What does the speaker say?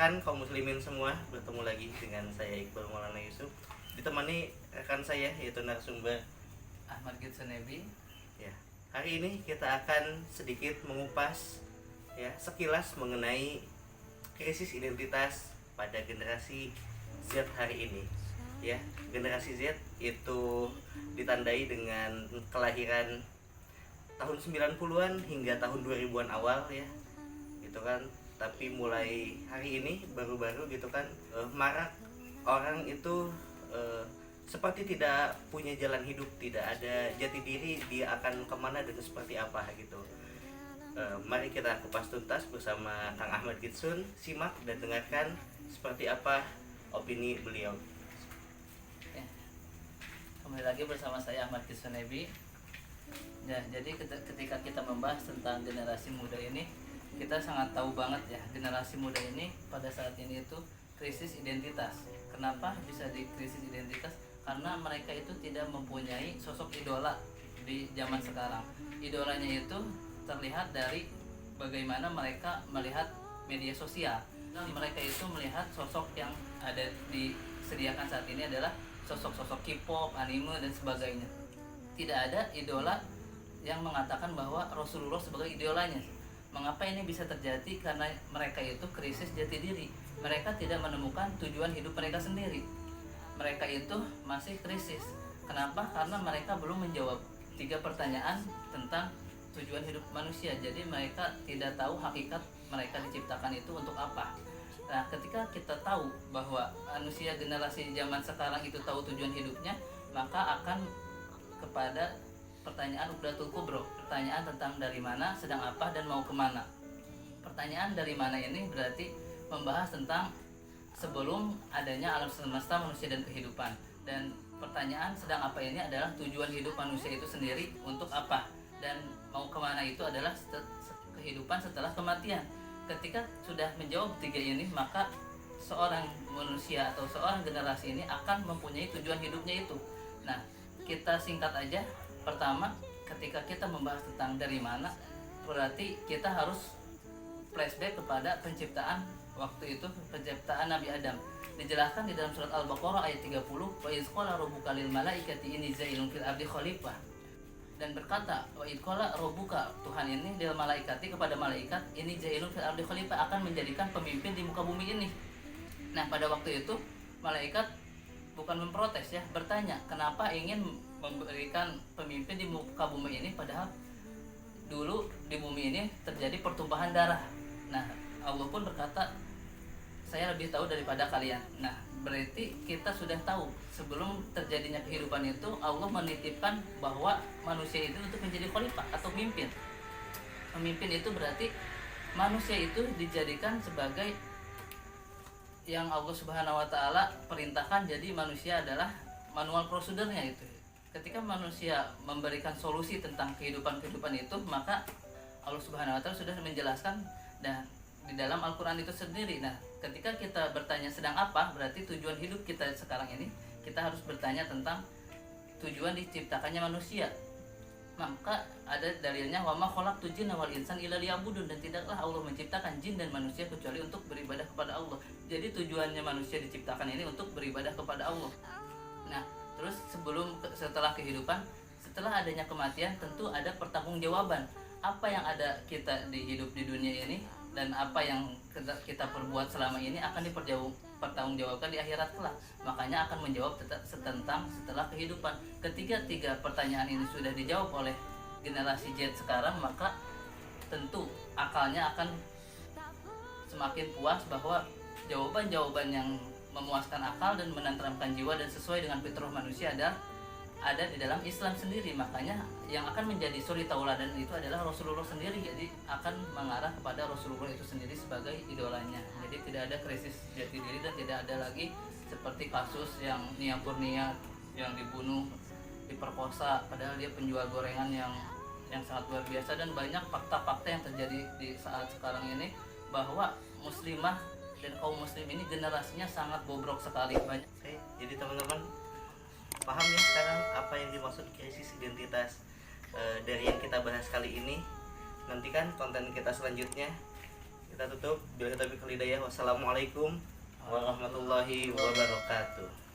rekan kaum muslimin semua, bertemu lagi dengan saya Iqbal Maulana Yusuf, ditemani rekan saya yaitu narasumber Ahmad Gitsun Nebi. Ya, hari ini kita akan sedikit mengupas ya sekilas mengenai krisis identitas pada generasi Z hari ini. Ya, generasi Z itu ditandai dengan kelahiran tahun 90-an hingga tahun 2000-an awal ya. Gitu kan. Tapi mulai hari ini baru-baru gitu kan marak orang itu seperti tidak punya jalan hidup, tidak ada jati diri, dia akan kemana dan seperti apa gitu. Mari kita kupas tuntas bersama Kang Ahmad Gitsun. Simak dan dengarkan seperti apa opini beliau. Ya. Kembali lagi bersama saya Ahmad Gitsun Nebi. Ya, jadi ketika kita membahas tentang generasi muda ini, kita sangat tahu banget ya, generasi muda ini pada saat ini itu krisis identitas. Kenapa bisa di krisis identitas? Karena mereka itu tidak mempunyai sosok idola di zaman sekarang. Idolanya itu terlihat dari bagaimana mereka melihat media sosial. Mereka itu melihat sosok yang ada disediakan saat ini adalah sosok-sosok K-pop, anime dan sebagainya. Tidak ada idola yang mengatakan bahwa Rasulullah sebagai idolanya. Mengapa ini bisa terjadi? Karena mereka itu krisis jati diri. Mereka tidak menemukan tujuan hidup mereka sendiri. Mereka itu masih krisis. Kenapa? Karena mereka belum menjawab 3 pertanyaan tentang tujuan hidup manusia. Jadi mereka tidak tahu hakikat mereka diciptakan itu untuk apa. Nah, ketika kita tahu bahwa manusia generasi zaman sekarang itu tahu tujuan hidupnya, maka akan kepada pertanyaan Uqdatul Kubro, pertanyaan tentang dari mana, sedang apa, dan mau kemana. Pertanyaan dari mana ini berarti membahas tentang sebelum adanya alam semesta, manusia, dan kehidupan. Dan pertanyaan sedang apa ini adalah tujuan hidup manusia itu sendiri untuk apa, dan mau kemana itu adalah kehidupan setelah kematian. Ketika sudah menjawab 3 ini, maka seorang manusia atau seorang generasi ini akan mempunyai tujuan hidupnya itu. Nah, kita singkat aja. Pertama, ketika kita membahas tentang dari mana, berarti kita harus flashback kepada penciptaan waktu itu, penciptaan Nabi Adam. Dijelaskan di dalam surat Al-Baqarah ayat 30, wa iz qala rabbuka lil malaikati inni ja'ilun fil ardi khalifah. Dan berkata, wa iz qala rabbuka, Tuhan ini lil malaikati, kepada malaikat, ini ja'ilun fil ardi khalifah, akan menjadikan pemimpin di muka bumi ini. Nah, pada waktu itu malaikat bukan memprotes ya, bertanya kenapa ingin memberikan pemimpin di muka bumi ini, padahal dulu di bumi ini terjadi pertumpahan darah. Nah, Allah pun berkata, saya lebih tahu daripada kalian. Nah, berarti kita sudah tahu sebelum terjadinya kehidupan itu Allah menitipkan bahwa manusia itu untuk menjadi khalifah atau pemimpin. Pemimpin itu berarti manusia itu dijadikan sebagai yang Allah Subhanahu wa taala perintahkan. Jadi manusia adalah manual prosedurnya itu. Ketika manusia memberikan solusi tentang kehidupan itu, maka Allah Subhanahu wa taala sudah menjelaskan dan di dalam Al-Qur'an itu sendiri. Nah, ketika kita bertanya sedang apa, berarti tujuan hidup kita sekarang ini, kita harus bertanya tentang tujuan diciptakannya manusia. Maka ada dalilnya, wa ma khalaqtul jinna wal insana illa liya'budun, dan tidaklah Allah menciptakan jin dan manusia kecuali untuk beribadah kepada Allah. Jadi tujuannya manusia diciptakan ini untuk beribadah kepada Allah. Nah, terus setelah kehidupan, setelah adanya kematian, tentu ada pertanggungjawaban. Apa yang ada kita di hidup di dunia ini dan apa yang kita perbuat selama ini akan dipertanggungjawabkan di akhirat kelak. Makanya akan menjawab tentang setelah kehidupan. Ketika 3 pertanyaan ini sudah dijawab oleh generasi Z sekarang, maka tentu akalnya akan semakin puas bahwa jawaban-jawaban yang memuaskan akal dan menenteramkan jiwa dan sesuai dengan fitrah manusia ada di dalam Islam sendiri. Makanya yang akan menjadi suri tauladan itu adalah Rasulullah sendiri. Jadi akan mengarah kepada Rasulullah itu sendiri sebagai idolanya. Jadi tidak ada krisis jati diri dan tidak ada lagi seperti kasus yang Nia Kurnia yang dibunuh, diperkosa, padahal dia penjual gorengan yang sangat luar biasa. Dan banyak fakta-fakta yang terjadi di saat sekarang ini bahwa muslimah dan kaum muslim ini generasinya sangat bobrok sekali. Banyak. Jadi teman-teman paham ya sekarang apa yang dimaksud krisis identitas dari yang kita bahas kali ini. Nantikan konten kita selanjutnya Kita tutup. Bila kita hidayah. Wassalamualaikum warahmatullahi wabarakatuh.